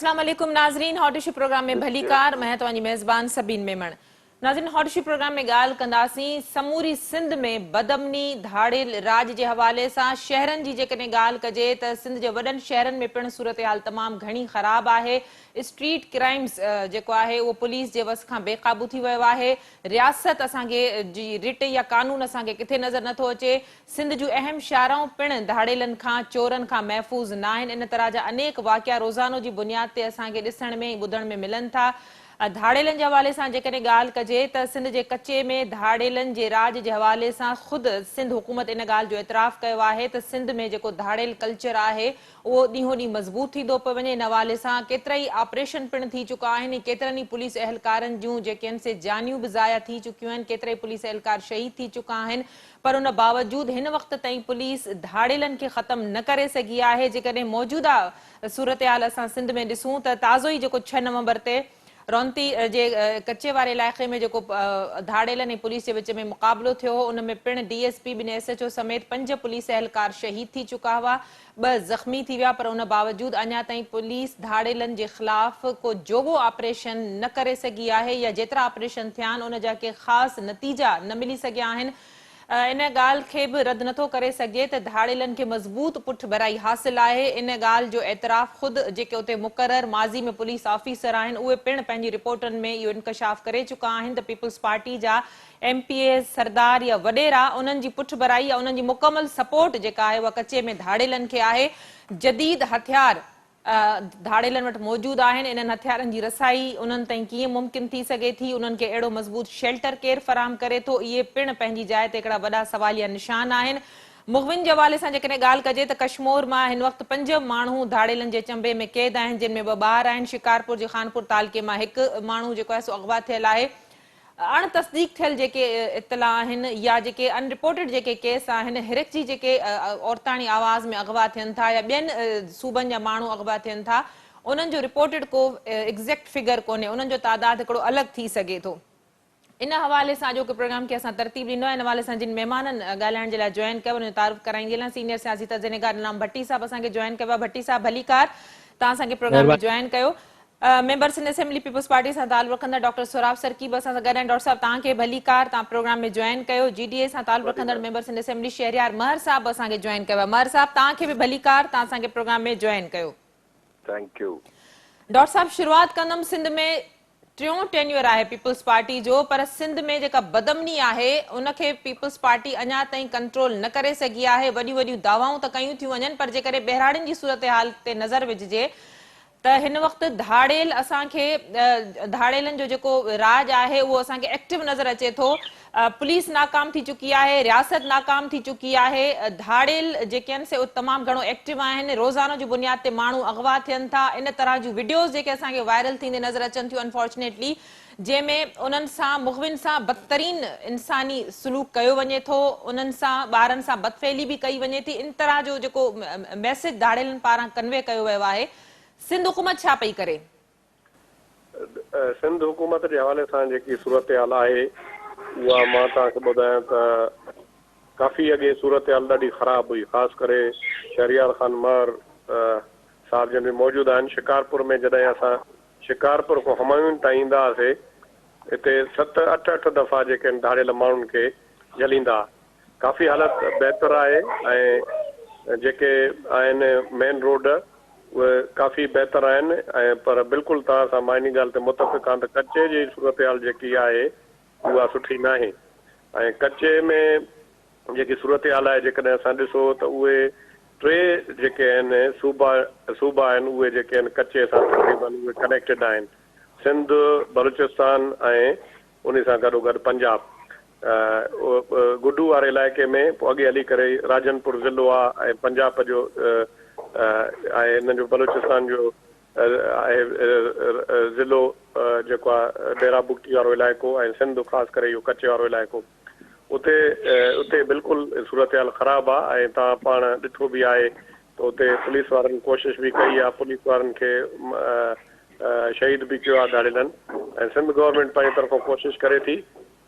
अस्सलाम वालेकुम नाज़रीन, हॉट इशू प्रोग्राम में भली कार मैं तव्हांजी मेज़बान सबीन मेमण। नाज़रीन, हॉट इशू प्रोग्राम में ॻाल्हि कंदासीं समूरी सिंध में बदमनी धाड़ेल राज जे हवाले सां। शहरनि जी जेकॾहिं ॻाल्हि कजे त सिंध जे वॾनि शहरनि में पिणु सूरत हाल तमामु घणी ख़राब आहे। स्ट्रीट क्राइम्स जेको आहे उहो पुलिस जे वस खां बेक़ाबू थी वियो आहे। रियासत असांखे जी रिट या कानून असांखे किथे नज़र नथो अचे। सिंध जूं अहम शाराऊं पिणु धाड़ेलनि खां चोरनि खां महफ़ूज़ न आहिनि। इन तरह जा अनेक वाक़िया रोज़ानो जी बुनियाद ते असांखे ॾिसण में ऐं ॿुधण में मिलनि था। धाड़ेलनि जे हवाले सां जेकॾहिं ॻाल्हि कजे त सिंध जे कचे में धाड़ेलनि जे राज जे हवाले सां ख़ुदि सिंध हुकूमत इन ॻाल्हि जो एतिराफ़ कयो आहे त सिंध में जेको धाड़ेल कल्चर आहे उहो ॾींहों ॾींहुं मज़बूत थींदो पियो वञे। इन हवाले सां केतिरा ई ऑपरेशन पिणु थी चुका आहिनि। केतिरनि ई पुलिस अहलकारनि जूं जेके आहिनि से जानियूं बि ज़ाया थी चुकियूं आहिनि। केतिरा ई पुलिस अहलकार शहीद थी चुका आहिनि। पर उन बावजूदि हिन वक़्त ताईं पुलिस धाड़ेलनि खे ख़तमु न करे सघी आहे। जेकॾहिं मौजूदा सूरत हाल असां सिंध में ॾिसूं त ताज़ो ई जेको 6 नवंबर ते रौनती जे कचे वारे इलाइक़े में जेको धाड़ेलनि ऐं पुलिस जे विच में मुक़ाबिलो थियो हो उन में पिणु DSP ॿिनि SHO समेत 5 पुलिस अहलकार शहीद थी चुका हुआ, 2 ज़ख़्मी थी विया। पर उन बावजूदि अञा ताईं पुलिस धाड़ेलनि जे ख़िलाफ़ को जोॻो ऑपरेशन न करे सघी आहे या जेतिरा ऑपरेशन थिया आहिनि उन जा के ख़ासि नतीजा न मिली सघिया आहिनि। इन ॻाल्हि खे बि रद्द नथो करे सघे त धाड़ेलनि खे मज़बूत पुठभराई हासिल आहे। इन ॻाल्हि जो एतिराफ़ ख़ुदि जेके उते मुक़रर माज़ी में पुलिस ऑफिसर आहिनि उहे पिणु पंहिंजी रिपोर्टनि में इहो इंकशाफ़ करे चुका आहिनि त पीपल्स पार्टी जा MPA सरदार या वॾेरा उन्हनि जी पुठभराई या उन्हनि जी मुकमल सपोर्ट जेका आहे उहा कचे में धाड़ेलनि खे आहे। जदीद हथियार धाड़ेलनि वटि मौजूदु आहिनि। इन्हनि हथियारनि जी रसाई उन्हनि ताईं कीअं मुमकिन थी सघे थी, उन्हनि खे अहिड़ो मज़बूत शेल्टर केरु फ़राहम करे थो, इहे पिणु पंहिंजी जाइ ते हिकिड़ा वॾा सवालिया निशान आहिनि। मुख़बिन जे हवाले सां जेकॾहिं ॻाल्हि कजे त कश्मीर मां हिन वक़्तु 5 माण्हू धाड़ेलनि जे चंबे में क़ैद आहिनि, जिन में 2 ॿार आहिनि। शिकारपुर जे खानपुर तालके मां 1 माण्हू जेको आहे सो अगवा थियल आहे। अण तस्दीक थियल जेके इतला आहिनि या जेके अनरिपोर्टेड जेके केस आहिनि, हिरक जी जेके औरताणी आवाज़ में अगवा थियनि था या ॿियनि सूबनि जा माण्हू अगवा थियनि था, उन्हनि जो रिपोर्टेड को एग्ज़ैक्ट फिगर कोन्हे, उन्हनि जो तादाद हिकिड़ो अलॻि थी सघे थो। इन हवाले सां जो प्रोग्राम खे असां तरतीब ॾींदो आहे, इन हवाले सां जिन महिमाननि ॻाल्हाइण जे लाइ जॉइन कयो उन जो तारुफ़ कराईंदी हलां। सीनियर सियासी तर्जुमेगार नीलाम भट्टी साहब असांखे जॉइन कयो आहे। भट्टी साहब भली कार, तव्हां असांखे प्रोग्राम में जॉइन कयो। Member Sindh Assembly Peoples Party सां ताल्लुक़ रखंदड़ डॉक्टर सोराब सरकी बि असां सां गॾु आहिनि। डॉक्टर साहब तव्हांखे भली कार, तव्हां प्रोग्राम में जॉइन कयो। GDA सां ताल्लुक़ रखंदड़ मेंबर सिंध असेंबली शहरियार महर साहब बि असांखे जॉइन कयो आहे। महर साहब तव्हांखे बि भली कार, तव्हां असांखे प्रोग्राम में जॉइन कयो। Thank U. डॉक्टर साहब शुरूआत कंदमि। सिंध में 3 टेन्योर आहे पीपल्स पार्टी जो, पर सिंध में जेका बदमनी आहे उनखे पीपल्स पार्टी अञा ताईं कंट्रोल न करे सघी आहे। वॾियूं वॾियूं दावाऊं त कयूं थियूं वञनि, पर जेकॾहिं बहिराड़ियुनि जी सूरत हाल ते नज़र विझिजे त हिन वक़्तु धाड़ेल असांखे धाड़ेलनि जो जेको राज आहे उहो असांखे एक्टिव नज़र अचे थो। पुलिस नाकाम थी चुकी आहे, रियासत नाकाम थी चुकी आहे। धाड़ेल जेके आहिनि से उहे तमामु घणो एक्टिव आहिनि। रोज़ानो जी बुनियाद ते माण्हू अगवा थियनि था। इन तरह जूं वीडियोज़ जेके असांखे वायरल थींदे नज़र अचनि थियूं अनफॉर्चुनेटली, जंहिंमें उन्हनि सां मुख़बिन सां बदतरीन इंसानी सलूक कयो वञे थो, उन्हनि सां ॿारनि सां बदफ़ैली बि कई वञे थी। इन तरह जो जेको मैसेज धाड़ेलनि पारां कन्वे कयो वियो आहे, सिंध हुकूमत छा पई करे? सिंध हुकूमत जे हवाले सां जेकी सूरत हाल आहे उहा मां तव्हांखे ॿुधायां त काफ़ी अॻे सूरत हाल ॾाढी ख़राब हुई। ख़ासि करे शहरियार खान महर साहब जिन में मौजूदु आहिनि। शिकारपुर में जॾहिं असां शिकारपुर खां हुमायूं ताईं ईंदा हुआसीं, हिते 7-8 दफ़ा जेके आहिनि धाड़ियल माण्हुनि खे जलींदा। काफ़ी हालत बहितर आहे ऐं जेके आहिनि मेन रोड उहे काफ़ी बहितर आहिनि ऐं पर बिल्कुलु तव्हां सां मां इन ॻाल्हि ते मुतफ़िक़ आहियां त कचे जी सूरत हाल जेकी आहे उहा सुठी न आहे। ऐं कचे में जेकी सूरत हाल आहे जेकॾहिं असां ॾिसो त उहे 3 जेके आहिनि सूबा आहिनि उहे जेके आहिनि कचे सां तक़रीबन उहे कनेक्टेड आहिनि। सिंध, बलूचिस्तान ऐं उन सां गॾोगॾु पंजाब। गुडू वारे इलाइक़े में पोइ अॻे हली करे राजनपुर ज़िलो आहे ऐं पंजाब जो आहे, हिन जो बलूचिस्तान जो आहे ज़िलो जेको आहे डेरा बुगटी वारो इलाइक़ो ऐं सिंध ख़ासि करे इहो कचे वारो इलाइक़ो। उते बिल्कुलु सूरत हाल ख़राबु आहे ऐं तव्हां पाण ॾिठो बि आहे त उते पुलिस वारनि कोशिशि बि कई आहे, पुलिस वारनि खे शहीद बि कयो आहे धाड़ेलनि ऐं सिंध गवर्नमेंट पंहिंजी तरफ़ां कोशिशि करे थी।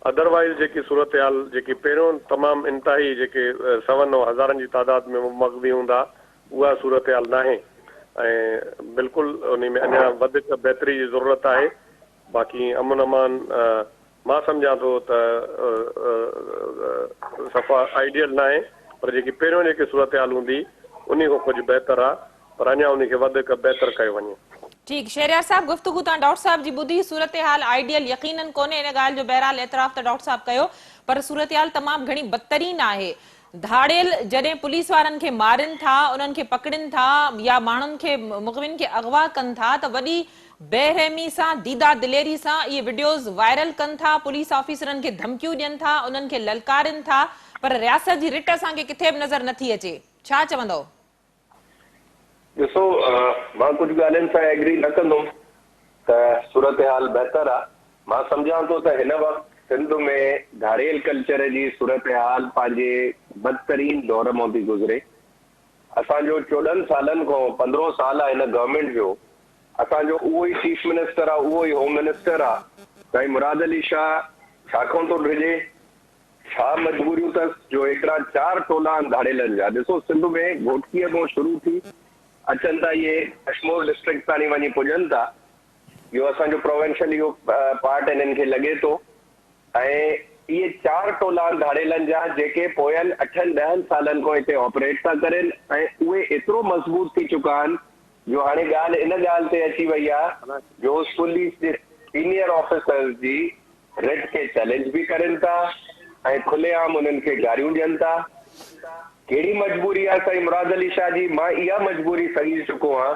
अदरवाइज़ जेकी सूरत हाल जेकी पहिरियों तमामु इंतिहाई जेके 100 ऐं हज़ारनि जी तादाद में मग़वी हूंदा उहा सूरत हाल न आहे। ऐं बिल्कुलु उन में अञा वधीक बहितरी जी ज़रूरत आहे। बाक़ी अमन अमान मां सम्झां थो त सफ़ा आइडियल न आहे, पर जेकी पहिरियों जेकी सूरत हाल हूंदी उन खां कुझु बहितर आहे, पर अञा उनखे वधीक बहितर कयो वञे। ठीक, शहरयार साहब, गुफ्तगू तव्हां डॉक्टर साहब जी ॿुधी। सूरत हाल आइडियल यकीनन कोन्हे, इन ॻाल्हि जो बहरहाल एतिराफ़ त डॉक्टर साहब कयो, पर सूरत हाल तमामु घणी बदतरीन आहे। धाड़ेल जॾहिं पुलिस वारनि खे मारनि था, उन्हनि खे पकड़नि था या माण्हुनि खे मुक़विन खे अगवा कनि था त वॾी बेरहमी सां, दीदा दिलेरी सां इहे वीडियोज़ वायरल कनि था, पुलिस ऑफिसरनि खे धमकियूं ॾियनि था, उन्हनि खे ललकारनि था, पर रियासत जी रिट असांखे किथे बि नज़र नथी अचे। छा चवंदव? ॾिसो, मां कुझु ॻाल्हियुनि सां एग्री न कंदुमि त सूरत हाल बहितर आहे। मां सम्झां थो त हिन वक़्तु सिंध में धाड़ेल कल्चर जी सूरत हाल पंहिंजे बदतरीन दौर मां थी गुज़रे। असांजो 14 सालनि खां 15 साल आहे हिन गवर्नमेंट जो, असांजो उहो ई चीफ मिनिस्टर आहे, उहो ई होम मिनिस्टर आहे। साईं मुराद अली शाह छाकाणि थो डिॼे, छा मजबूरियूं अथसि जो हिकिड़ा 4 टोला आहिनि धाड़ेलनि जा। ॾिसो, सिंध में घोटकीअ खां शुरू थी अचनि था, इहे कश्मीर डिस्ट्रिक्ट ताणी वञी पुॼनि था। इहो असांजो प्रोविंशियल इहो पार्ट हिननि खे लॻे थो। ऐं इहे 4 टोला धाड़ेलनि जा जेके पोयनि 8-10 सालनि खां हिते ऑपरेट था करनि, ऐं उहे एतिरो मज़बूत थी चुका आहिनि जो हाणे ॻाल्हि इन ॻाल्हि ते अची वई आहे जो पुलिस जे सीनियर ऑफिसर्स जी रिट खे चैलेंज बि करनि था ऐं खुलेआम उन्हनि खे गारियूं ॾियनि था। कहिड़ी मजबूरी आहे साईं मुराद अली शाह जी? मां इहा मजबूरी सम्झी चुको आहियां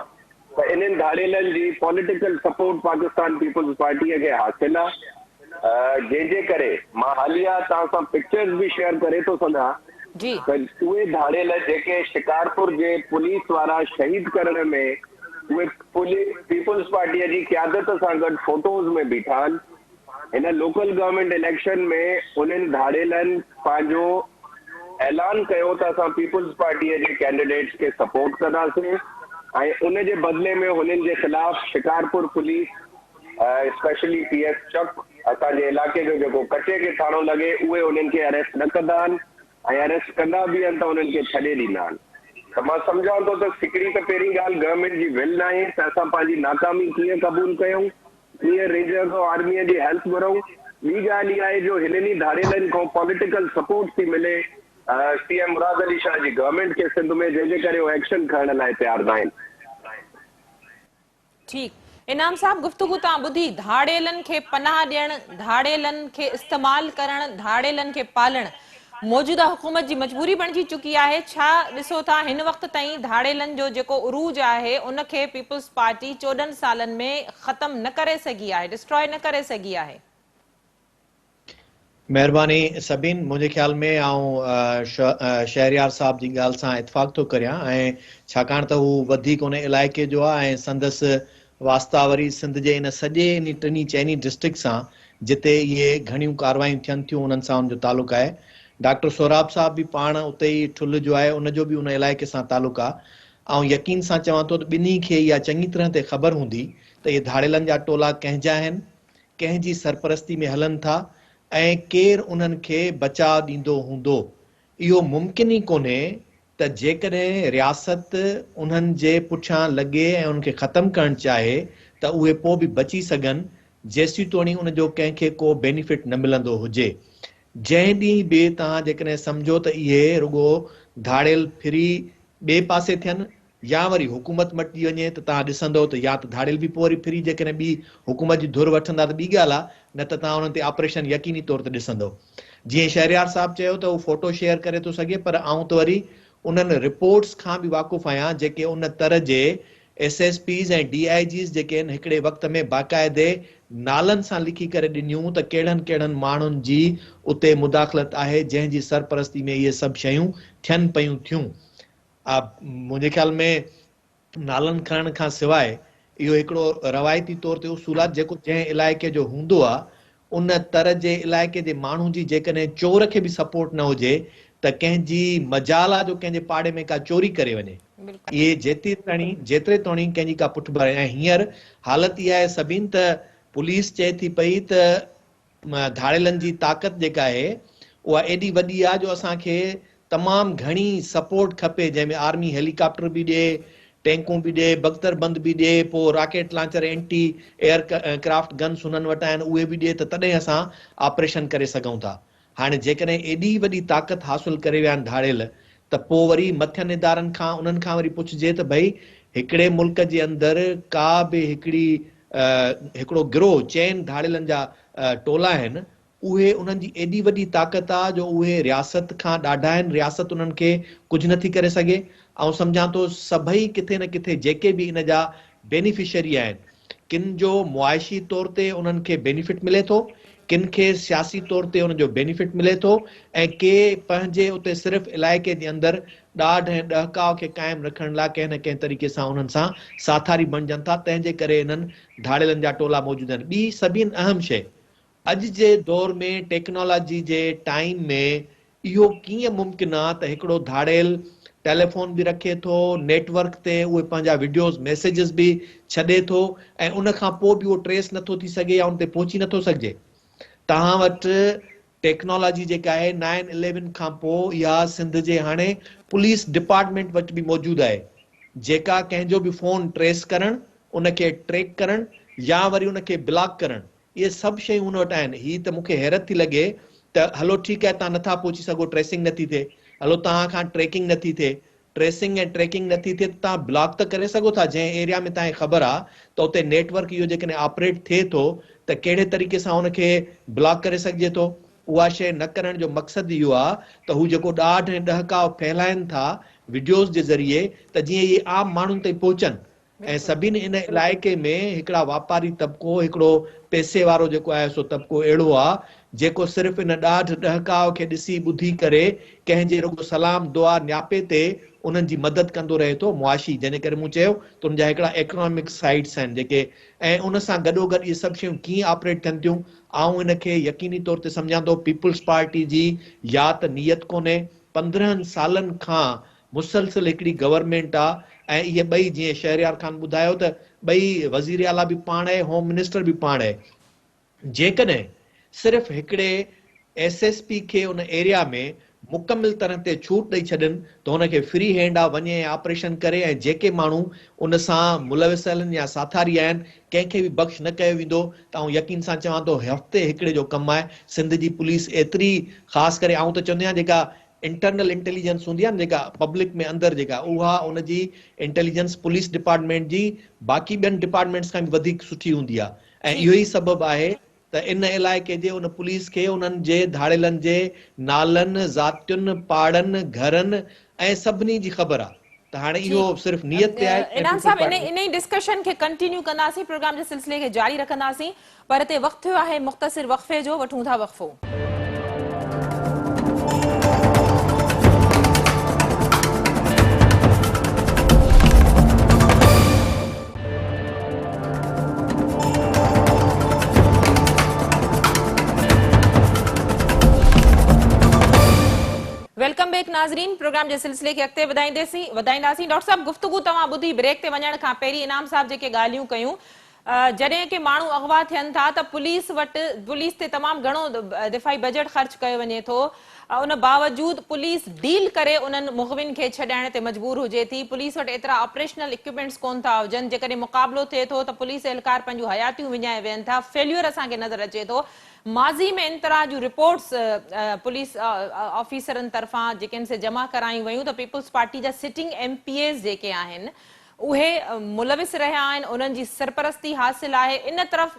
त इन्हनि धाड़ेलनि जी पॉलिटिकल सपोर्ट पाकिस्तान पीपल्स पार्टीअ खे हासिल आहे, जंहिंजे करे मां हालिया तव्हां सां पिक्चर्स बि शेयर करे थो सघां त उहे धाड़ेल जेके शिकारपुर जे पुलिस वारा शहीद करण में उहे पीपल्स पार्टीअ जी क़यादत सां गॾु फोटोज़ में बीठा आहिनि। हिन लोकल गवर्नमेंट इलेक्शन में उन्हनि धाड़ेलनि पंहिंजो ऐलान कयो त असां पीपल्स पार्टीअ जे कैंडिडेट्स खे सपोर्ट कंदासीं ऐं उन जे बदिले में हुननि जे ख़िलाफ़ शिकारपुर पुलिस स्पेशली PS चक असांजे इलाइक़े जो जेको कचे खे थाणो लॻे उहे उन्हनि खे अरेस्ट न कंदा आहिनि ऐं अरेस्ट कंदा बि आहिनि त उन्हनि खे छॾे ॾींदा आहिनि। त मां सम्झां थो त हिकिड़ी त पहिरीं ॻाल्हि गवर्नमेंट जी विल न आहे त असां पंहिंजी नाकामी कीअं क़बूल कयूं, कीअं रिजर्व आर्मीअ जी हेल्प घुरूं। ॿी ॻाल्हि इहा आहे जो हिननि धाड़ेलनि खां पॉलिटिकल सपोर्ट थी मिले CM मुराद अली शाह जी गवर्नमेंट के सिंध में, जंहिंजे करे वो एक्शन खणण लाइ तयार न आहिनि। ठीक, इनाम साहब, गुफ्तगू तव्हां ॿुधी। धाड़ेलनि खे पनाह ॾियणु, धाड़ेलनि खे इस्तेमाल करणु, धाड़ेलनि खे पालणु मौजूदा हुकूमत जी मजबूरी बणिजी चुकी आहे। छा ॾिसो था हिन वक़्त ताईं धाड़ेलनि जो जेको उरूज आहे उनखे पीपल्स पार्टी 14 सालनि में ख़त्म न करे सघी आहे, डिस्ट्रॉय न करे सघी आहे? महिरबानी सभिन, मुझे ख्याल में शहरयार साहब जी ॻाल्हि सां इतफ़ाक़ थो करियां ऐं छाकाणि त हू वधीक उन इलाइक़े जो आहे ऐं संदसि वास्ता वरी सिंध जे इन सॼे इन टिनी चइनी डिस्ट्रिक्ट सां जिते इहे घणियूं कारवायूं थियनि थियूं उन्हनि सां उनजो तालुक़ु आहे। डॉक्टर सोराब साहब बि पाण उते ई ठुल जो आहे, उनजो बि उन इलाइक़े सां तालुक़ु आहे। ऐं यकीन सां चवां थो त ॿिन्ही खे इहा चङी तरह ते ख़बर हूंदी त इहे धाड़ेलनि जा टोला कंहिंजा आहिनि, कंहिंजी सरपरस्ती में हलनि था ऐं केरु उन्हनि खे बचाव ॾींदो हूंदो। इहो मुमकिन ई कोन्हे त जेकॾहिं रियासत उन्हनि जे पुठियां लॻे ऐं उनखे ख़तमु करणु चाहे त उहे पोइ बि बची सघनि जेसीं तोणी उनजो कंहिंखे को बेनिफिट न मिलंदो हुजे। जंहिं ॾींहुं बि तव्हां जेकॾहिं सम्झो त इहे रुगो धाड़ेल फिरी ॿिए पासे थियनि या वरी हुकूमत मटिजी वञे त तव्हां ॾिसंदो त या त धाड़ेल बि पोइ वरी फिरी जेकॾहिं ॿी हुकूमत जी धुर वठंदा त ॿी ॻाल्हि आहे, न त तव्हां उन्हनि ते ऑपरेशन यकीनी तौर ते ॾिसंदो। जीअं शहरयार साहब चयो त हू फोटो शेयर करे थो सघे, पर आऊं त वरी उन्हनि रिपोर्ट्स खां बि वाक़ुफ़ु आहियां जेके उन तरह जे SSPs ऐं DIGs जेके आहिनि हिकिड़े वक़्त में बाक़ाइदे नालनि सां लिखी करे ॾिनियूं त कहिड़नि कहिड़नि माण्हुनि जी उते मुदाख़लत आहे जंहिंजी सरपरस्ती में इहे सभु शयूं थियनि पयूं थियूं। मुंहिंजे ख़्याल में नालनि खणण खां सवाइ इहो हिकिड़ो रवायती तौर ते उसूल आहे जेको जंहिं इलाइक़े जो हूंदो आहे उन तरह जे इलाइक़े जे माण्हू जी जेकॾहिं चोर खे बि सपोर्ट न हुजे त कंहिंजी मजाल आहे जो कंहिंजे पाड़े में का चोरी करे वञे। इहे जेतिरे ताणी कंहिंजी का पुठिभर। ऐं हींअर हालत इहा आहे सभिनि त पुलिस चए थी पई त धाड़ेलनि जी ताक़त जेका आहे उहा एॾी वॾी आहे जो असांखे तमामु घणी सपोर्ट खपे, जंहिंमें आर्मी हेलीकॉप्टर बि ॾिए, टैंकूं बि ॾिए, बख्तरबंद बि ॾिए, पोइ rocket launcher anti air craft guns हुननि वटि आहिनि उहे बि ॾिए, त तॾहिं असां ऑपरेशन करे सघूं था। हाणे जेकॾहिं एॾी वॾी ताक़त हासिल करे विया आहिनि धाड़ेल, त पोइ वरी मथियनि इदारनि खां उन्हनि खां वरी पुछिजे त भई हिकिड़े मुल्क जे अंदरि का बि हिकिड़ो गिरोह चइनि धाड़ेलनि जा टोला आहिनि, उहे उन्हनि जी एॾी वॾी ताक़त आहे जो उहे रियासत खां ॾाढा आहिनि, रियासत उन्हनि खे कुझु नथी करे सघे। ऐं सम्झां थो सभई किथे न किथे जेके बि इन जा बेनिफिशरी आहिनि, किन जो मुआइशी तौर ते उन्हनि खे बेनिफिट मिले थो, किन खे सियासी तौर ते उन जो बेनिफिट मिले थो, ऐं के पंहिंजे उते सिर्फ़ु इलाइक़े जे अंदरि ॾाढ ऐं ॾहकाव खे क़ाइमु रखण लाइ कंहिं न कंहिं तरीक़े सां उन्हनि सां साथारी बणिजनि था, तंहिंजे करे इन्हनि धाड़ेलनि जा टोला मौजूदु आहिनि। ॿी सभिनि अहम शइ, अॼु जे दौर में टेक्नोलॉजी जे टाइम में इहो कीअं मुमकिन आहे त हिकिड़ो धाड़ेल टेलीफोन बि रखे थो, नेटवर्क ते उहे पंहिंजा वीडियोस मैसेजिस बि छॾे थो, ऐं उन खां पोइ बि उहो ट्रेस नथो थी सघे या उन ते पहुची नथो सघिजे। तव्हां वटि टेक्नोलॉजी जेका आहे 9/11 खां पोइ इहा सिंध जे हाणे पुलिस डिपार्टमेंट वटि बि मौजूदु आहे, जेका कंहिंजो बि फ़ोन ट्रेस करणु, उनखे ट्रैक करणु या वरी उनखे ब्लॉक करणु, इहे सभु शयूं हुन वटि आहिनि। हीअ त मूंखे हैरत थी लॻे त हलो ठीकु आहे, तव्हां नथा पहुची सघो, ट्रेसिंग नथी थिए, हलो तव्हां खां ट्रैकिंग नथी थिए, ट्रेसिंग ऐं ट्रैकिंग नथी थिए, त तव्हां ब्लॉक त करे सघो था। जंहिं एरिया में तव्हांखे ख़बर आहे त उते नेटवर्क इहो जेकॾहिं ऑपरेट थिए थो त कहिड़े तरीक़े सां उनखे ब्लॉक करे सघिजे थो। उहा शइ न करण जो मक़सदु इहो आहे त हू जेको ॾाढ ऐं ॾहकाव फैलाइनि था वीडियोस जे ज़रिए, त जीअं इहे आम माण्हुनि ताईं पहुचनि, ऐं सभिनी इन इलाइक़े में हिकिड़ा वापारी तबिको, हिकिड़ो पैसे वारो जेको आहे सो तबिको अहिड़ो आहे जेको सिर्फ़ु इन ॾाढ ॾहकाव खे ॾिसी ॿुधी करे कंहिंजे रुॻो सलाम दुआ न्यापे ते उन्हनि जी मदद कंदो रहे थो मुआशी, जंहिंजे करे मूं चयो त उनजा हिकिड़ा इकोनॉमिक साइड्स आहिनि जेके, ऐं उन सां गॾोगॾु इहे सभु शयूं कीअं ऑपरेट थियनि थियूं। आऊं इनखे यकीनी तौर ते सम्झां थो पीपुल्स पार्टी जी या त नियत कोन्हे, 15 सालनि खां मुसलसिल हिकिड़ी गवर्नमेंट आहे, ऐं इहे ॿई जीअं शहरयार ख़ान ॿुधायो त ॿई वज़ीर आला बि पाण आहे, होम मिनिस्टर बि पाण आहे। जेकॾहिं सिर्फ़ु हिकिड़े SSP खे उन एरिया में मुकमिल तरह ते छूट ॾेई छॾनि त हुनखे फ्री हैंड आहे, वञे ऐं ऑपरेशन करे, ऐं जेके माण्हू उन सां मुलविस आहिनि या साथारी आहिनि कंहिंखे बि बख़्श न कयो वेंदो। त आउं यकीन सां चवां थो हफ़्ते हिकिड़े जो कमु आहे। सिंध जी पुलिस एतिरी ख़ासि करे, आउं त चवंदी आहियां जेका इंटरनल इंटेलिजेंस हूंदी आहे न, जेका पब्लिक में अंदरि जेका, उहा उनजी इंटेलिजेंस पुलिस डिपार्टमेंट जी बाक़ी ॿियनि डिपार्टमेंट्स खां बि वधीक सुठी हूंदी आहे, ऐं इहो ई सबबु आहे त इन इलाइक़े जे उन पुलिस खे उन्हनि जे धाड़ेलनि जे नालनि, ज़ातियुनि, पाड़नि, घरनि ऐं सभिनी जी ख़बर आहे। त हाणे इहो सिर्फ़ु नियत ते आहे। इनाम साहब, इन डिस्कशन खे कंटिन्यू कंदासीं, प्रोग्राम जे सिलसिले खे जारी रखंदासीं, पर हिते वक़्तु थियो आहे मुख़्तसिर वक़फ़े जो, वठूं था वक़फ़ो। वेलकम बैक नाज़रीन, प्रोग्राम जे सिलसिले खे अॻिते वधाईंदासीं। डॉक्टर साहब, गुफ्तगू तव्हां ॿुधी, ब्रेक ते वञण खां पहिरीं इनाम साहब जेके ॻाल्हियूं कयूं, जॾहिं के माण्हू अगवा थियनि था त पुलिस ते तमामु घणो दिफ़ाई बजट ख़र्च कयो वञे थो, उन बावजूद पुलिस डील करे उन्हनि मुख़बिन खे छॾाइण ते मजबूर हुजे थी। पुलिस वटि एतिरा ऑपरेशनल इक्विपमेंट्स कोन था हुजनि, जेकॾहिं मुक़ाबलो थिए थो त पुलिस एहलकार पंहिंजूं हयातियूं विञाए वेहनि था, फेल्यूर असांखे नज़र अचे थो। माज़ी में इन तरह जूं रिपोर्ट्स पुलिस ऑफिसरनि तरफ़ां जेके से जमा करायूं वयूं त पीपुल्स पार्टी जा सिटिंग MPAs जेके आहिनि उहे मुलविस रहिया आहिनि, उन्हनि जी सरपरस्ती हासिल आहे। इन तरफ़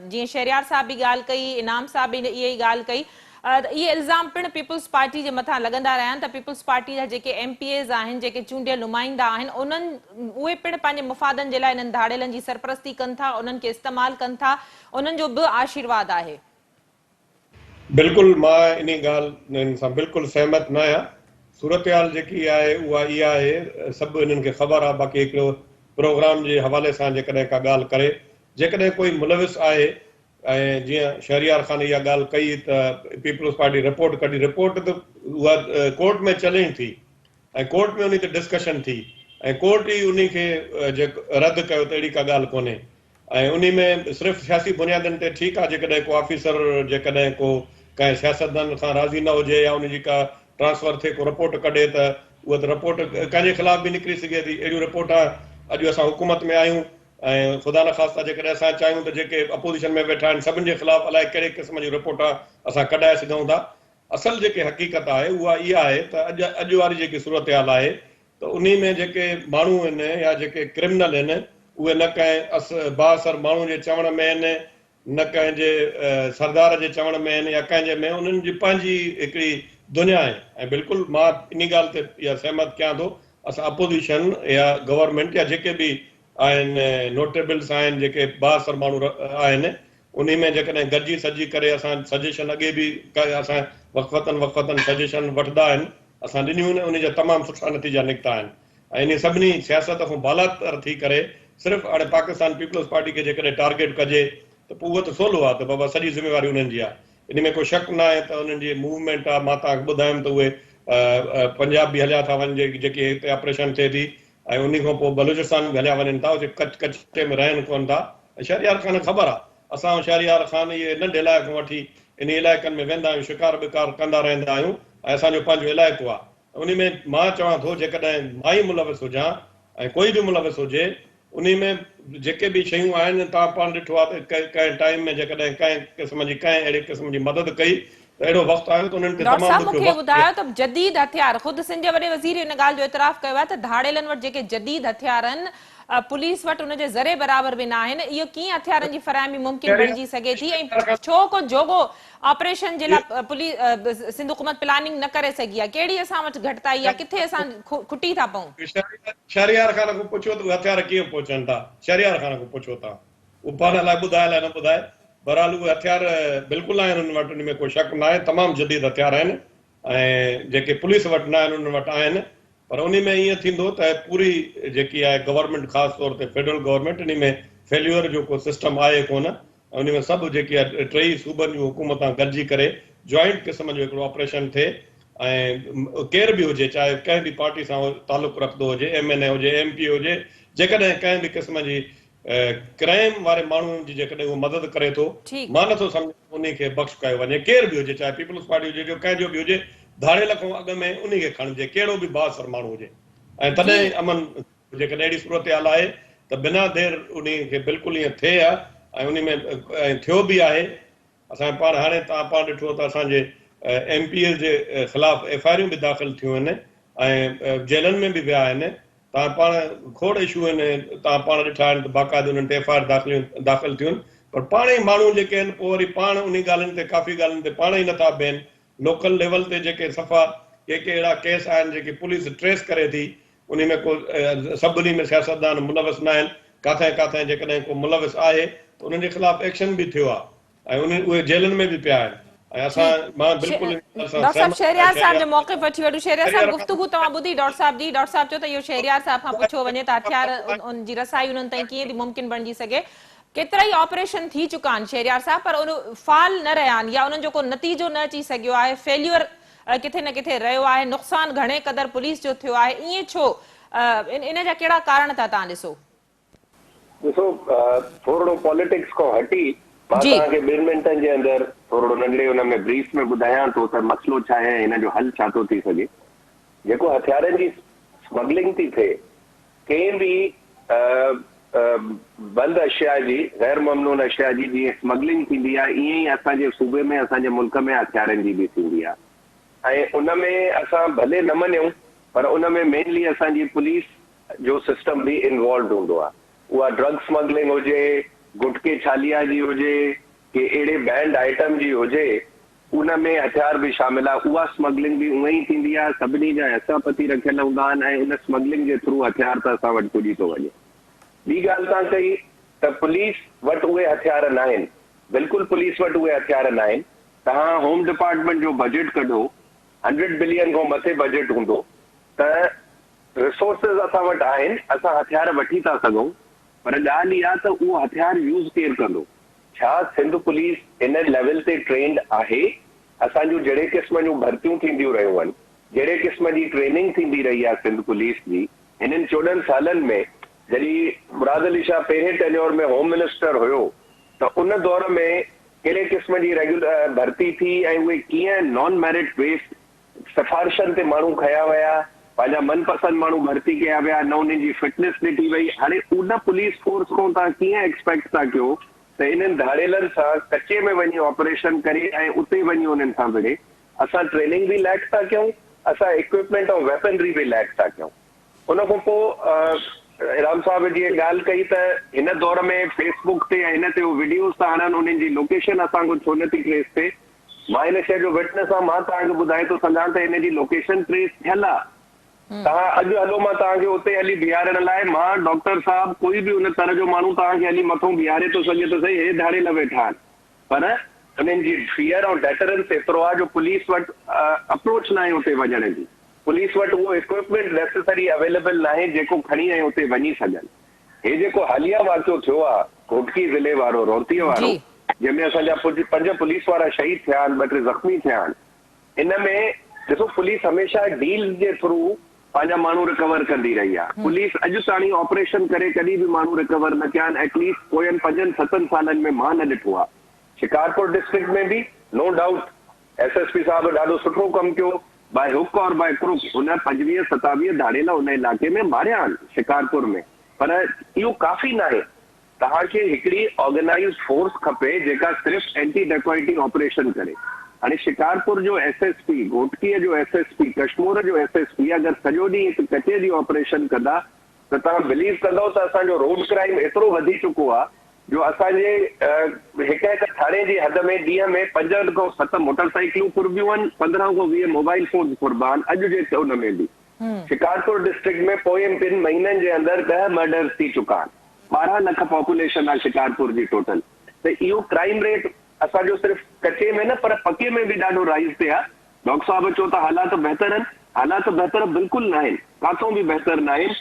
जीअं शहरयार साहब बि ॻाल्हि कई, इनाम साहब बि इहा ई ॻाल्हि कई, इहे इल्ज़ाम पिणु पीपुल्स पार्टी जे मथां लॻंदा रहिया आहिनि त पीपुल्स पार्टी जा जेके MPAs आहिनि, जेके चूंडियल नुमाइंदा आहिनि, उहे पिणु पंहिंजे मुफ़ादनि जे लाइ इन्हनि धाड़ेलनि जी सरपरस्ती कनि था, उन्हनि खे इस्तेमालु कनि था, उन्हनि जो बि आशीर्वाद आहे। बिल्कुलु, मां इन ॻाल्हि सां बिल्कुलु सहमत न आहियां। सूरत हाल जेकी आहे उहा इहा आहे, सभु इन्हनि खे ख़बर आहे। बाक़ी हिकिड़ो प्रोग्राम जे हवाले सां जेकॾहिं का ॻाल्हि करे, जेकॾहिं कोई मुलविस आहे, ऐं जीअं शहरयार ख़ान इहा ॻाल्हि कई त पीपुल्स पार्टी रिपोर्ट कढी, रिपोर्ट त उहा कोर्ट में चलें थी, ऐं कोर्ट में उन ते डिस्कशन थी, ऐं कोर्ट ई उन खे रद्द कयो, त अहिड़ी का ॻाल्हि कोन्हे। ऐं उन में सिर्फ़ु सियासी बुनियादनि ते ठीकु आहे, जेकॾहिं को ऑफिसर जेकॾहिं को कंहिं सियासतदान खां राज़ी न हुजे या उनजी का ट्रांसफर थिए, को रिपोर्ट कढे, त उहा त रिपोर्ट कंहिंजे ख़िलाफ़ बि निकिरी सघे थी। अहिड़ियूं रिपोर्टां अॼु असां हुकूमत में आहियूं ऐं ख़ुदा न ख़ास्ता जेकॾहिं असां चाहियूं त जेके अपोज़िशन में वेठा आहिनि सभिनि जे ख़िलाफ़ अलाए कहिड़े क़िस्म जी रिपोर्टां असां कढाए सघूं था। असल जेके हक़ीक़त आहे उहा इहा आहे त अॼु वारी जेकी सूरत हाल आहे त उन में जेके माण्हू आहिनि या जेके क्रिमिनल आहिनि उहे न कंहिं बाअसर माण्हू जे चवण में आहिनि, न कंहिंजे सरदार जे चवण में आहिनि या कंहिंजे में, उन्हनि जी पंहिंजी हिकिड़ी दुनिया आहे। ऐं बिल्कुलु मां इन ॻाल्हि ते इहा सहमत कयां थो, असां अपोज़िशन या गवर्नमेंट या जेके बि आहिनि नोटेबल्स आहिनि जेके बाअसर माण्हू आहिनि उन में जेकॾहिं गॾिजी सजी करे असां सजेशन अॻे बि असां वक़्तनि सजेशन वठंदा आहिनि, असां ॾिनियूं आहिनि, उन जा तमामु सुठा नतीजा निकिता आहिनि। ऐं इन सभिनी सियासत खां बालातर थी करे सिर्फ़ु हाणे पाकिस्तान पीपल्स पार्टी खे जेकॾहिं टारगेट कजे त पोइ उहो त सवलो आहे त बाबा सॼी ज़िम्मेवारी उन्हनि जी आहे। इन में कोई शक न आहे त उन्हनि जी मूवमेंट आहे। मां तव्हांखे ॿुधायुमि त उहे पंजाब बि हलिया था वञनि जेकी हिते ऑपरेशन थिए थी, ऐं उन खां पोइ बलूचिस्तान बि हलिया वञनि था, उते कच्चे में रहनि कोन था। ऐं शहरियार ख़ान ख़बर आहे, असां शहरियार ख़ान इहे नंढे इलाइक़े खां वठी इन इलाइक़नि में वेंदा आहियूं, शिकार विकार कंदा रहंदा आहियूं ऐं असांजो पंहिंजो इलाइक़ो आहे। उन में मां चवां थो जेकॾहिं मां ई मुलविस हुजां ऐं कोई बि मुलविस हुजे उन में जेके बि शयूं आहिनि तव्हां पाण ॾिठो आहे त कंहिं टाइम में जेकॾहिं कंहिं क़िस्म जी अहिड़े क़िस्म जी मदद कई त अहिड़ो वक़्तु आयो त उन्हनि खे डॉक्टर तमामु साहब ॾुखियो मूंखे वक़्तु ॿुधायो त जदीद हथियार, ख़ुदि सिंध जे वॾे वज़ीर इन ॻाल्हि जो इतराफ़ कयो आहे त धाड़ेलनि वटि जेके जदीद हथियार आहिनि पुलिस वटि उनजे ज़रे बराबरि बि न आहिनि। इहो कीअं हथियारनि जी फराहमी मुमकिन बणिजी सघे थी ऐं छो को जोगो ऑपरेशन जे लाइ पुलिस सिंध हुकूमत प्लानिंग न करे सघी आहे? कहिड़ी असां वटि घटिताई आहे, किथे असां खुटी था पऊं? शहरियार ख़ान खां पुछो त उहे हथियार कीअं पहुचनि था, शहरियार ख़ान खां पुछो था, उहो पाण लाइ ॿुधाए लाइ न ॿुधाए। बहरहाल उहे हथियार बिल्कुलु आहिनि उन वटि, उन में कोई शक न आहे, तमामु जदीद हथियार आहिनि ऐं जेके पुलिस वटि न आहिनि उन वटि आहिनि। पर उन में ईअं थींदो त पूरी जेकी आहे गवर्नमेंट, ख़ासि तौर ते फेडरल गवर्नमेंट, इन में फेल्यूअर जो को सिस्टम आहे कोन। उन में सभु जेकी आहे टई सूबनि जूं हुकूमतां गॾिजी करे जॉइंट क़िस्म जो हिकिड़ो ऑपरेशन थिए ऐं केर बि हुजे, चाहे कंहिं बि पार्टी सां तालुक़ु रखंदो हुजे, MNA हुजे, MP हुजे, जेकॾहिं कंहिं बि क़िस्म जी क्राइम वारे माण्हुनि जी जेकॾहिं उहो मदद करे थो, मां नथो सम्झां उन खे बख़्श कयो वञे। केर बि हुजे, चाहे पीपल्स पार्टी हुजे, जो कंहिंजो बि हुजे, धाड़ेल खां अॻु में उन खे खणिजे, कहिड़ो बि बाअसर माण्हू हुजे। ऐं तॾहिं अमन, जेकॾहिं अहिड़ी सूरत हाल आहे त बिना देरि उन खे बिल्कुलु ईअं थिए आहे ऐं उन में थियो बि आहे। असां पाण हाणे तव्हां पाण ॾिठो त असांजे MP जे ख़िलाफ़ FIR बि दाख़िल थियूं आहिनि ऐं जेलनि में बि विया आहिनि। तव्हां पाण खोड़ इशू आहिनि, तव्हां पाण ॾिठा आहिनि त बाक़ाइदे उन्हनि ते FIR दाख़िल थियूं आहिनि, पर पाण ई माण्हू जेके आहिनि पोइ वरी पाण उन ॻाल्हियुनि ते, काफ़ी ॻाल्हियुनि ते पाण ई नथा बीहनि। लोकल लेवल ते जेके सफ़ा के अहिड़ा केस आहिनि जेके पुलिस ट्रेस करे थी, उन में को सभिनी में सियासतदान मुलविस न आहिनि। काथे काथे जेकॾहिं को मुलविस आहे त उन्हनि जे ख़िलाफ़ एक्शन बि थियो आहे ऐं उहे जेलनि में बि पिया आहिनि। ऐं असां मां बिल्कुलु डॉक्टर साहब शहरियार साहब जो मौक़िफ़ वठी वठूं। शहरियार साहब गुफ्तगू तव्हां ॿुधी डॉक्टर साहब जी? डॉक्टर साहब चयो त इहो शहरियार साहब खां पुछियो वञे त हथियार उन जी रसाई उन्हनि ताईं कीअं थी मुमकिन बणिजी सघे। केतिरा ई ऑपरेशन थी चुका आहिनि शहरियार साहब, पर उन फाल न रहिया आहिनि या उन्हनि जो को नतीजो न अची सघियो आहे, फेल्यूअर किथे न किथे रहियो आहे, नुक़सान घणे क़दर पुलिस जो थियो आहे। ईअं छो? इन जा कहिड़ा कारण था तव्हां ॾिसो? थोरो पॉलिटिक्स खां हटी मां तव्हांखे 2 मिंटनि जे अंदरि थोरो नंढड़े हुन में ब्रीफ में ॿुधायां थो त मसइलो छा आहे, हिन जो हल छा थो थी सघे। जेको हथियारनि जी स्मगलिंग थी थिए, कंहिं बि बंदि अशिया जी, गैर ममनून अशिया जी जीअं स्मगलिंग थींदी आहे, ईअं ई असांजे सूबे में, असांजे मुल्क में हथियारनि जी बि थींदी आहे। ऐं उन में असां भले न मञूं, पर उन में मेनली असांजी पुलिस जो सिस्टम बि इन्वॉल्व हूंदो आहे। उहा ड्रग स्मगलिंग हुजे, गुटके छालिया जी हुजे, के अहिड़े बैंड आइटम जी हुजे, उन में हथियार बि शामिल आहे। उहा स्मगलिंग बि उअं ई थींदी आहे, सभिनी जा हिसापति रखियल हूंदा आहिनि ऐं उन स्मगलिंग जे थ्रू हथियार त असां वटि पुॼी थो वञे। ॿी ॻाल्हि तव्हां कई त पुलिस वटि उहे हथियार न आहिनि, बिल्कुलु पुलिस वटि उहे हथियार न आहिनि। तव्हां होम डिपार्टमेंट जो बजट कढो, 100 बिलियन खां मथे बजट हूंदो, त रिसोर्सिस असां वटि आहिनि, असां हथियार वठी था सघूं, पर ॻाल्हि इहा त उहो हथियार यूज़ केरु कंदो? छा सिंध पुलिस इन लेवल ते ट्रेंड आहे? असांजूं जहिड़े क़िस्म जूं भर्तियूं थींदियूं रहियूं आहिनि, जहिड़े क़िस्म जी ट्रेनिंग थींदी रही आहे सिंध पुलिस जी हिननि 14 सालनि में, जॾहिं मुराद अली शाह पहिरें टेन्योर में होम मिनिस्टर हुयो, त उन दौर में कहिड़े क़िस्म जी रेगुलर भर्ती थी ऐं उहे कीअं नॉन मेरिट बेस्ड सिफारिशनि ते माण्हू खया विया, पंहिंजा मनपसंद माण्हू भर्ती कया विया, न उन्हनि जी फिटनेस ॾिठी वई। हाणे उन पुलिस फोर्स खां तव्हां कीअं एक्सपेक्ट था कयो त इन्हनि धाड़ेलनि सां कचे में वञी ऑपरेशन करे ऐं उते वञी उन्हनि सां विढ़े? असां ट्रेनिंग बि लैक था कयूं, असां इक्विपमेंट ऐं वेपनरी बि लैक था कयूं। उन खां पोइ राम साहब जी ॻाल्हि कई त हिन दौर में फेसबुक ते ऐं हिन ते वीडियोस था आणनि, उन्हनि जी लोकेशन असांखे छो नथी ट्रेस थिए? मां हिन शइ जो विटनेस आहे, मां तव्हांखे ॿुधाए थो सघां त हिन जी लोकेशन ट्रेस थियल आहे। तव्हां अॼु हलो मां तव्हांखे उते हली बीहारण लाइ, मां डॉक्टर साहब कोई बि उन तरह जो माण्हू तव्हांखे हली मथां बीहारे थो सघे त सही, हे धाड़ेल वेठा आहिनि, पर उन्हनि जी फियर ऐं डेटरेंस एतिरो आहे जो पुलिस वटि अप्रोच न आहे उते वञण जी। पुलिस वटि उहो इक्विपमेंट नेसेसरी अवेलेबल न आहे जेको खणी ऐं उते वञी सघनि। हे जेको हालिया वाक़ियो थियो आहे घोटकी ज़िले वारो, रोहतीअ वारो, जंहिंमें असांजा 5 पुलिस वारा शहीद थिया आहिनि, 2 टे ज़ख़्मी थिया आहिनि, इन में ॾिसो पुलिस हमेशह डील जे थ्रू पंहिंजा माण्हू रिकवर कंदी रही आहे। पुलिस अॼु ताणी ऑपरेशन करे कॾहिं बि माण्हू रिकवर न कया आहिनि, एटलीस्ट पोयनि 5-7 सालनि में मां न ॾिठो आहे। शिकारपुर डिस्ट्रिक्ट में बि नो डाउट SSP साहब ॾाढो सुठो कमु कयो, बाय हुक और बाय क्रुक हुन 25-27 धाड़ेला उन इलाइक़े में मारिया आहिनि शिकारपुर में, पर इहो काफ़ी न आहे। तव्हांखे हिकिड़ी ऑर्गेनाइज़ फोर्स खपे जेका सिर्फ़ु एंटी डेकॉइटी ऑपरेशन करे। हाणे शिकारपुर जो SSP, घोटकीअ जो SSP, कश्मीर जो SSP अगरि सॼो ॾींहुं हिकु कचे जी ऑपरेशन कंदा त तव्हां बिलीव कंदव त असांजो रोड क्राइम एतिरो वधी चुको आहे जो असांजे हिकु थाणे जी हद में ॾींहं में 5 खां 7 मोटरसाइकिलूं फुरबियूं आहिनि, 15 खां 20 मोबाइल फोन फुरबा आहिनि अॼु जे उन में बि। शिकारपुर डिस्ट्रिक्ट में पोयनि 3 महीननि जे अंदरि 10 मर्डर्स थी चुका आहिनि। 12 लख पॉपुलेशन आहे शिकारपुर जी टोटल। त इहो क्राइम रेट असांजो सिर्फ़ु कचे में न पर पके में बि ॾाढो राइज़ ते आहे। डॉक्टर साहब चओ त हालात बहितर आहिनि, हालात बहितर बिल्कुलु न आहिनि, काथों बि बहितर न आहिनि।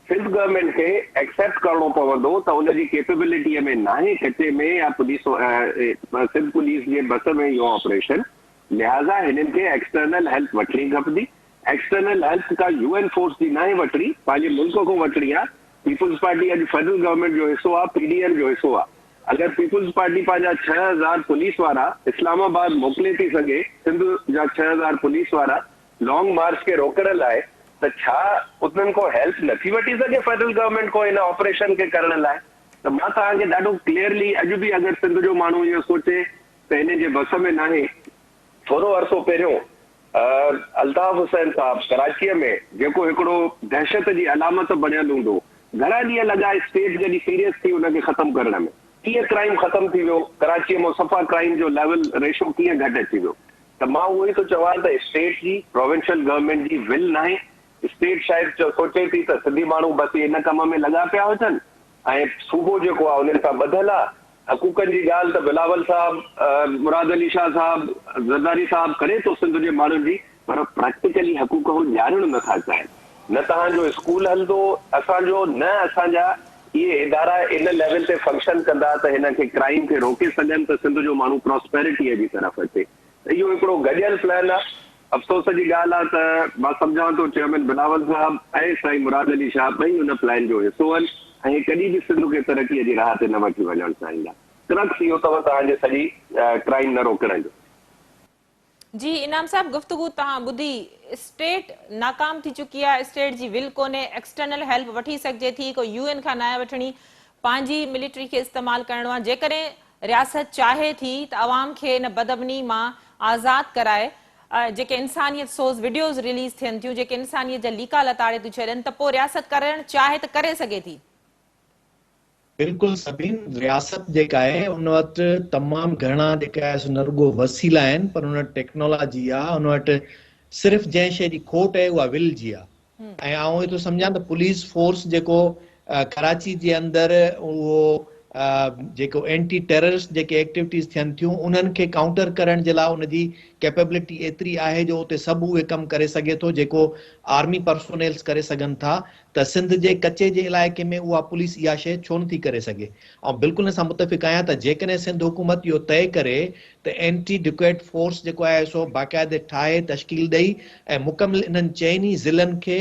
सिंध गवर्नमेंट खे एक्सेप्ट करणो पवंदो त उनजी केपेबिलिटीअ में न आहे कचे में या पुलिस सिंध पुलिस जे बस में इहो ऑपरेशन, लिहाज़ा हिननि खे एक्सटर्नल हेल्प वठणी खपंदी। एक्सटर्नल हेल्प का UN फोर्स जी न आहे वठणी, पंहिंजे मुल्क खां वठणी आहे। पीपुल्स पार्टी अॼु फेडरल गवर्नमेंट जो हिसो आहे, PDM जो हिसो आहे। अगरि पीपुल्स पार्टी पंहिंजा 6000 पुलिस वारा इस्लामाबाद मोकिले थी सघे, सिंध जा 6000 पुलिस वारा लॉन्ग मार्च खे रोकण लाइ, त छा उन्हनि खां हेल्प नथी वठी सघे फेडरल गवर्नमेंट को हिन ऑपरेशन खे करण लाइ? त मां तव्हांखे ॾाढो क्लियरली अॼु बि अगरि सिंध जो माण्हू इहो सोचे त हिन जे बस में न आहे। थोरो अरसो पहिरियों अल्ताफ़ हुसैन साहब कराचीअ में जेको हिकिड़ो दहशत जी अलामत बणियल हूंदो, घणा ॾींहं लॻा स्टेट जॾहिं सीरियस थी हुनखे ख़तमु करण में, कीअं क्राइम ख़तमु थी वियो, कराचीअ में सफ़ा क्राइम जो लेवल रेशो कीअं घटि अची वियो। त मां उहो ई थो चवां त स्टेट जी प्रोविंशियल गवर्नमेंट जी विल न आहे। स्टेट शायदि सोचे थी त सिंधी माण्हू बसि इन कम में लॻा पिया हुजनि ऐं सूबो जेको आहे उन्हनि सां ॿधल आहे। हक़ूक़नि जी ॻाल्हि त बिलावल साहब, मुराद अली शाह साहब, ज़रदारी साहब करे थो सिंध जे माण्हुनि जी, पर प्रैक्टिकली हक़ूक़ हू ॼाणणु नथा चाहिनि। न तव्हांजो स्कूल हलंदो असांजो, न असांजा इहे इदारा इन लेवल ते फंक्शन कंदा त हिन खे क्राइम खे रोके सघनि त सिंध जो माण्हू प्रॉस्पेरिटीअ जी तरफ़ अचे। त इहो हिकिड़ो गॾियल प्लान आहे। अफ़सोस जी ॻाल्हि आहे त मां सम्झां थो चेयरमैन बिलावल साहब ऐं साईं मुराद अली शाह ॿई हुन प्लान जो हिसो आहिनि ऐं कॾहिं बि सिंध खे तरक़ीअ जी राह ते न वठी वञणु चाहींदा। क्रक्स इहो अथव तव्हांजे सॼी क्राइम न रोकण जो। जी इनाम साहब, गुफ्तगू तव्हां ॿुधी, स्टेट नाकाम थी चुकी आहे, स्टेट जी विल कोन्हे, एक्सटर्नल हेल्प वठी सघिजे थी, कोई UN खां न आहे वठणी, पंहिंजी मिलिट्री खे इस्तेमालु करणो आहे। जेकॾहिं रियासत चाहे थी त अवाम खे इन बदअमनी मां आज़ादु कराए, जेके इंसानियत सोज़ वीडियोज़ रिलीज़ थियनि थियूं, जेके इंसानियत जा लीका लताड़े थियूं छॾनि, त पोइ रियासत करणु चाहे त करे सघे थी। बिल्कुलु सभिन रियासत जेका आहे उन वटि तमामु घणा जेका आहे न रुगो वसीला आहिनि, पर उन वटि टेक्नोलॉजी आहे, उन वटि सिर्फ़ु जंहिं शइ जी खोट आहे उहा विल जी आहे। ऐं आउं थो सम्झां त पुलिस फोर्स जेको कराची जे अंदरि उहो जेको एंटी टेररिस्ट जेके एक्टिविटीज़ थियनि थियूं उन्हनि खे काउंटर करण जे लाइ उनजी कैपेबिलिटी एतिरी आहे जो उते सभु उहे कमु करे सघे थो जेको आर्मी पर्सोनेल्स करे सघनि था। त सिंध जे कचे जे इलाइक़े में उहा पुलिस इहा शइ छो नथी करे सघे। ऐं बिल्कुलु असां मुतफ़िक़ आहियां त जेकॾहिं सिंध हुकूमत इहो तय करे त एंटी डिक्वेट फोर्स जेको आहे सो बाक़ाइदे ठाहे तश्कील ॾेई ऐं मुकमिल इन्हनि चइनी ज़िलनि खे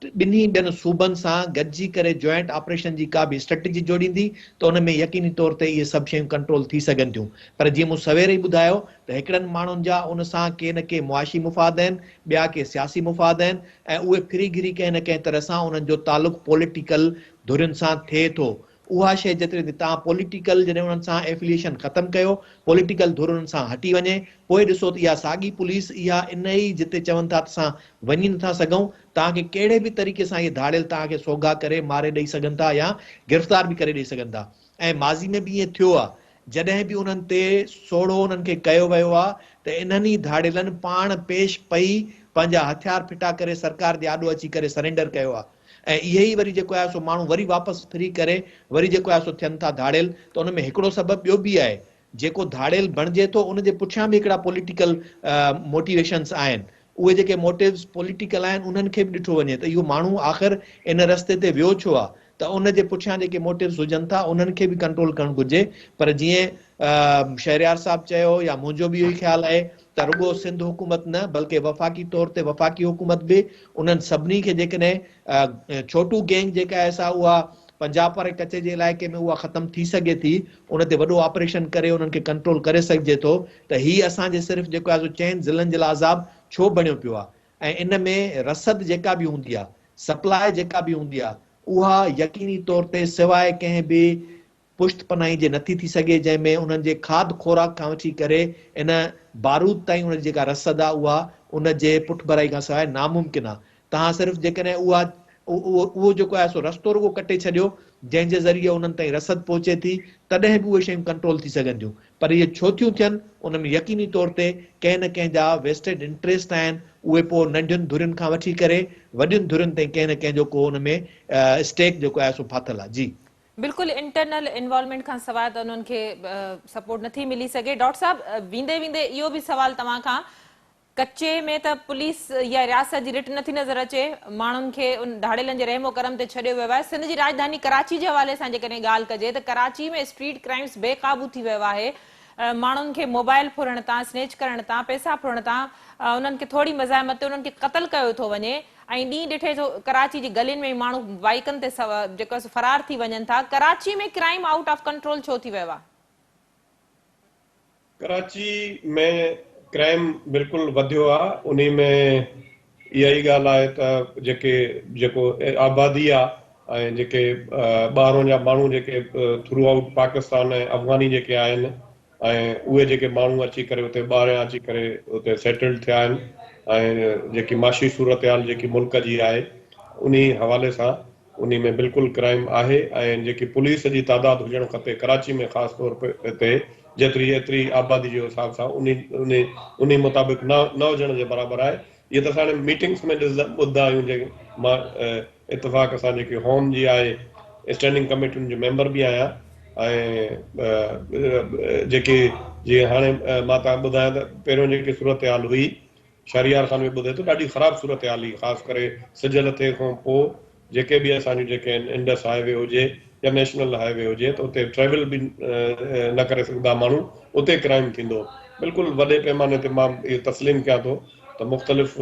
ॿिन्ही ॿियनि सूबनि सां गॾिजी करे जॉइंट ऑपरेशन जी का बि स्ट्रेटेजी जोड़ींदी त उन में यकीनी तौर ते इहे सभु शयूं कंट्रोल थी सघनि थियूं। पर जीअं मूं सवेर ई ॿुधायो त हिकिड़नि माण्हुनि जा उन सां के न के मुआशी मुफ़ाद आहिनि, ॿिया के सियासी मुफ़ाद आहिनि, ऐं उहे फिरी गिरी कंहिं न कंहिं तरह सां उन्हनि जो तालुक़ु पॉलिटिकल धुरियुनि सां थिए थो। उहा शइ जेतिरी तव्हां पॉलिटिकल जॾहिं उन्हनि सां एफिलिएशन ख़तमु कयो, पॉलिटिकल धुरियुनि सां हटी वञे, पोइ ॾिसो त इहा साॻी पुलिस इहा इन ई जिते चवनि था त असां वञी नथा सघूं, तव्हांखे कहिड़े बि तरीक़े सां इहे धाड़ियल तव्हांखे सोगा करे मारे ॾेई सघनि था या गिरफ़्तार बि करे ॾेई सघनि था। ऐं माज़ी में बि ईअं थियो आहे, जॾहिं बि उन्हनि ते सोढ़ो उन्हनि खे कयो वियो आहे त इन्हनि ई धाड़ियलनि पाण पेश पई पंहिंजा हथियार फिटा करे सरकार जे आॾो अची करे सरेंडर कयो आहे। ऐं इहे ई वरी जेको आहे सो माण्हू वरी वापसि फिरी करे वरी जेको आहे सो थियनि था धाड़ियल। त उन में हिकिड़ो सबबु ॿियो बि आहे, जेको धाड़ियल बणिजे थो उन जे पुठियां बि हिकिड़ा पॉलिटिकल मोटिवेशन्स आहिनि। उहे जेके मोटिव्स पॉलिटिकल आहिनि उन्हनि खे बि ॾिठो वञे त इहो माण्हू आख़िर इन रस्ते ते वियो छो आहे, त उन जे पुठियां जेके मोटिव्स हुजनि था उन्हनि खे बि कंट्रोल करणु घुरिजे। पर जीअं शहरयार साहब चयो या मुंहिंजो बि इहो ई ख़्यालु आहे त रुॻो सिंध हुकूमत न बल्कि वफ़ाक़ी तौर ते वफ़ाक़ी हुकूमत बि उन्हनि सभिनी खे जेकॾहिं छोटू गैंग जेका आहे सा उहा पंजाब वारे कचे जे इलाइक़े में उहा ख़तमु थी सघे थी, उन ते वॾो ऑपरेशन करे उन्हनि खे कंट्रोल करे सघिजे थो, त हीअ असांजे सिर्फ़ु जेको आहे सो चइनि ज़िलनि जे लाइ अज़ाब छो बणियो पियो आहे। ऐं इन में रसद जेका बि हूंदी आहे, सप्लाई जेका बि हूंदी आहे, उहा यकीनी तौर ते सवाइ कंहिं बि पुश्त पनाही जे नथी थी सघे, जंहिंमें उन्हनि जे खाद खोराक खां वठी करे इन बारूद ताईं उन जी जेका रसद आहे उहा उन जे पुठ भराई खां सवाइ नामुमकिन आहे। तव्हां सिर्फ़ु जेकॾहिं उहो जेको आहे सो रस्तो रुॻो कटे छॾियो जंहिंजे ज़रिए उन्हनि ताईं रसद पहुचे थी, तॾहिं बि उहे शयूं कंट्रोल थी सघनि थियूं। पर इहे छो थियूं थियनि, उन में यकीनी तौर ते कंहिं न कंहिं जा वेस्टेड इंट्रस्ट आहिनि, उहे पोइ नंढियुनि धुरियुनि खां वठी करे वॾियुनि धुरियुनि ताईं कंहिं न कंहिं जो को उन में स्टेक जेको आहे सो फाथल आहे। जी बिल्कुलु इंटरनल इन्वॉल्वमेंट खां सवाइ त उन्हनि खे सपोर्ट नथी मिली सघे। डॉक्टर साहब, वेंदे वेंदे इहो बि सवाल तव्हां खां, कच्चे में त पुलिस या रियासत जी रिट नथी नज़र अचे, माण्हुनि खे उन धाड़ियलनि जे रहमो करम ते छॾियो वियो आहे। सिंध जी राजधानी कराची जे हवाले सां जेकॾहिं ॻाल्हि कजे त कराची में स्ट्रीट क्राइम्स बेकाबू थी वियो आहे। माण्हुनि खे मोबाइल फुरण तां, स्नेच करण तां, पैसा फुरण तां, उन्हनि खे थोरी मज़ाहमत ते उन्हनि खे क़तल कयो थो वञे। ऐं ॾींहुं ॾिठे थो कराची जी गलियुनि में माण्हू बाइकनि ते जेको आहे फरार थी वञनि था। कराची में क्राइम आउट ऑफ कंट्रोल छो थी वियो आहे? कराची में क्राइम बिल्कुलु वधियो आहे। उन में इहा ई ॻाल्हि आहे त जेको आबादी आहे ऐं जेके ॿाहिरों जा माण्हू जेके थ्रू आउट पाकिस्तान ऐं अफ़गानी जेके आहिनि, ऐं उहे जेके माण्हू अची करे उते ॿाहिरियां अची करे उते सेटल्ड थिया आहिनि, ऐं जेकी माशी सूरत हाल जेकी मुल्क जी आहे उन हवाले सां उन में बिल्कुलु क्राइम आहे। ऐं जेकी पुलिस जी तादाद हुजणु खपे कराची में ख़ासि तौर ते एतिरी आबादी जे हिसाब सां उन मुताबिक़ न हुजण जे बराबरि आहे। इहे त असां मीटिंग्स में ॿुधंदा आहियूं, जेके मां इतफ़ाक़ सां जेकी होम जी आहे स्टैंडिंग कमेटियुनि जो मेंबर बि आहियां। ऐं जेके जीअं हाणे मां तव्हां ॿुधायां त पहिरियों जेकी सूरत हाल हुई शहरयार खान में ॿुधे थो, ॾाढी ख़राबु सूरत हाल हुई, ख़ासि करे सिज लथे खां पोइ जेके बि असांजूं जेके आहिनि इंडस हाईवे हुजे या नेशनल हाईवे हुजे त उते ट्रेवल बि न करे सघंदा माण्हू, उते क्राइम थींदो। बिल्कुलु वॾे पैमाने ते मां इहो तस्लीम कयां थो त मुख़्तलिफ़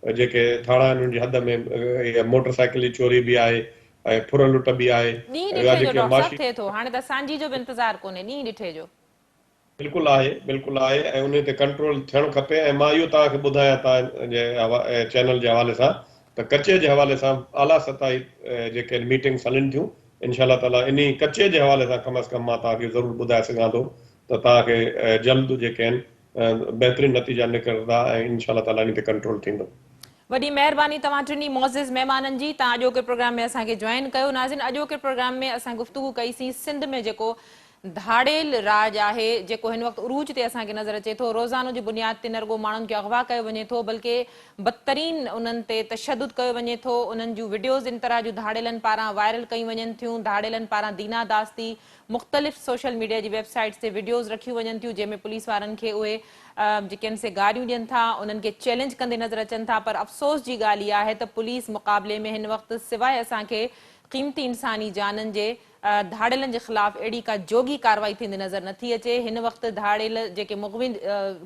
जेके थाणा आहिनि उन जी हद में मोटरसाइकिल जी चोरी बि आहे ऐं फुर लुट बि आहे। ॾींहुं ॾिठे जो डॉक्टर साहब थिए थो, हाणे त असांजी जो बि इंतज़ारु कोन्हे, ॾींहुं ॾिठे जो बिल्कुलु आहे ऐं उन ते कंट्रोल थियणु खपे। ऐं मां इहो तव्हांखे ॿुधायां तव्हांजे चैनल जे हवाले सां त कचे जे हवाले सां आला सतही जेके मीटिंग्स हलनि थियूं, इनशा ताला इन कचे जे हवाले सां कम अज़ कम मां तव्हांखे ज़रूरु ॿुधाए सघां थो त तव्हांखे जल्द जेके आहिनि बहितरीन नतीजा निकिरंदा ऐं इनशा ताला इन ते कंट्रोल थींदो। वॾी महिरबानी तव्हां टिनी मोज़िज़ महिमाननि जी, तव्हां अॼोके प्रोग्राम में असांखे जॉइन कयो। नाज़िन, अॼोके प्रोग्राम में असां गुफ़्तगू कईसीं सिंध में जेको धाड़ेल राज आहे, जेको हिन वक़्तु उरूज ते असांखे नज़र अचे थो। रोज़ानो जी बुनियाद ते न रुॻो माण्हुनि खे अगवा कयो वञे थो, बल्कि बदतरीन उन्हनि ते तशदुद कयो वञे थो। उन्हनि जूं वीडियोज़ इन तरह जूं धाड़ेलनि पारां वायरल कयूं वञनि थियूं। धाड़ेलनि पारां दीना दास्ती मुख़्तलिफ़ सोशल मीडिया जी वेबसाइट्स ते वीडियोज़ रखियूं वञनि थियूं, जंहिंमें पुलिस वारनि खे उहे जेके आहिनि से गारियूं ॾियनि था, उन्हनि खे चैलेंज कंदे नज़र अचनि था। पर अफ़सोस जी ॻाल्हि इहा आहे त पुलिस मुक़ाबले में हिन वक़्तु सवाइ असांखे क़ीमती इंसानी जाननि जे धाड़ेलनि जे ख़िलाफ़ अहिड़ी का जोगी कार्रवाई थींदी नज़र नथी अचे। हिन वक़्तु धाड़ेल जेके मुग़विन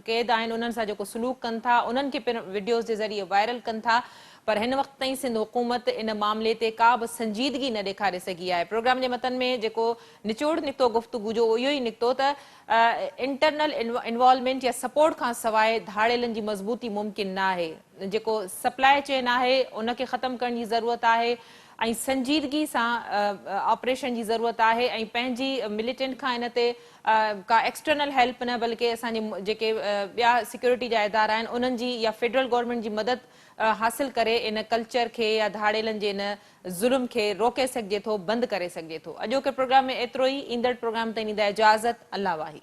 क़ैद आहिनि उन्हनि सां जेको सलूक कनि था उन्हनि खे पिणु वीडियोज़ जे ज़रिए वायरल कनि था, पर हिन वक़्त ताईं सिंध हुकूमत इन मामले ते का बि संजीदगी न ॾेखारे सघी आहे। प्रोग्राम जे मतन में जेको निचोड़ निकितो गुफ़्तगू जो इहो ई निकितो त इंटरनल इन्वॉल्वमेंट या सपोर्ट खां सवाइ धाड़ेलनि जी मज़बूती मुमकिन न आहे। जेको सप्लाई चेन आहे उनखे ख़तमु करण जी ज़रूरत आहे ऐं संजीदगी सां ऑपरेशन जी ज़रूरत आहे ऐं पंहिंजी मिलिटेंट खां इन ते का एक्सटर्नल हेल्प न बल्कि असांजे जेके ॿिया सिक्योरिटी जा इदारा आहिनि उन्हनि जी या फेडरल गवर्नमेंट जी मदद हासिल करे इन कल्चर खे या धाड़ेलनि जे इन ज़ुल्म खे रोके सघिजे थो, बंदि करे सघिजे थो। अॼोके प्रोग्राम में एतिरो ई। ईंदड़ प्रोग्राम ताईं ॾींदा इजाज़त। अल्लाह वाही।